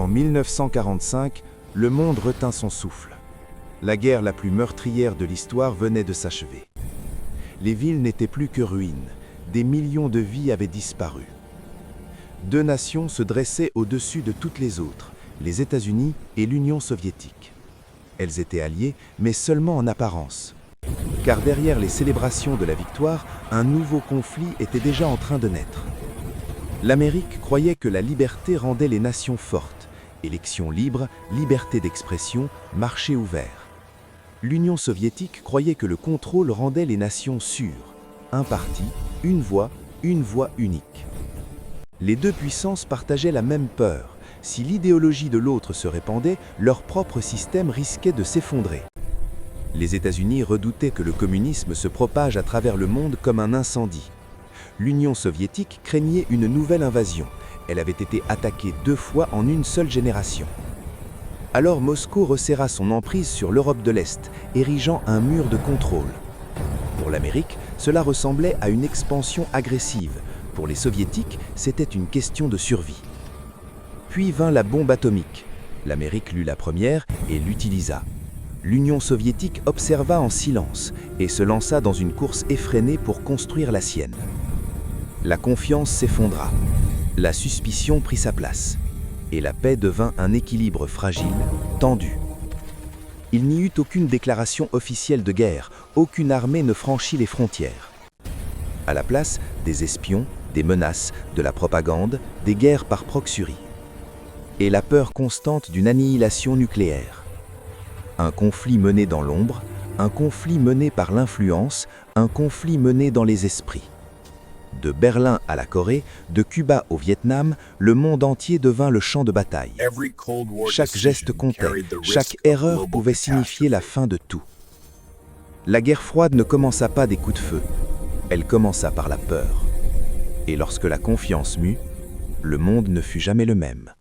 En 1945, le monde retint son souffle. La guerre la plus meurtrière de l'histoire venait de s'achever. Les villes n'étaient plus que ruines, des millions de vies avaient disparu. Deux nations se dressaient au-dessus de toutes les autres, les États-Unis et l'Union soviétique. Elles étaient alliées, mais seulement en apparence. Car derrière les célébrations de la victoire, un nouveau conflit était déjà en train de naître. L'Amérique croyait que la liberté rendait les nations fortes. Élections libres, liberté d'expression, marché ouvert. L'Union soviétique croyait que le contrôle rendait les nations sûres. Un parti, une voix unique. Les deux puissances partageaient la même peur. Si l'idéologie de l'autre se répandait, leur propre système risquait de s'effondrer. Les États-Unis redoutaient que le communisme se propage à travers le monde comme un incendie. L'Union soviétique craignait une nouvelle invasion. Elle avait été attaquée 2 fois en une seule génération. Alors Moscou resserra son emprise sur l'Europe de l'Est, érigeant un mur de contrôle. Pour l'Amérique, cela ressemblait à une expansion agressive. Pour les Soviétiques, c'était une question de survie. Puis vint la bombe atomique. L'Amérique lut la première et l'utilisa. L'Union soviétique observa en silence et se lança dans une course effrénée pour construire la sienne. La confiance s'effondra. La suspicion prit sa place. Et la paix devint un équilibre fragile, tendu. Il n'y eut aucune déclaration officielle de guerre, aucune armée ne franchit les frontières. À la place, des espions, des menaces, de la propagande, des guerres par proxurie. Et la peur constante d'une annihilation nucléaire. Un conflit mené dans l'ombre, un conflit mené par l'influence, un conflit mené dans les esprits. De Berlin à la Corée, de Cuba au Vietnam, le monde entier devint le champ de bataille. Chaque geste comptait, chaque erreur pouvait signifier la fin de tout. La guerre froide ne commença pas des coups de feu, elle commença par la peur. Et lorsque la confiance mut, le monde ne fut jamais le même.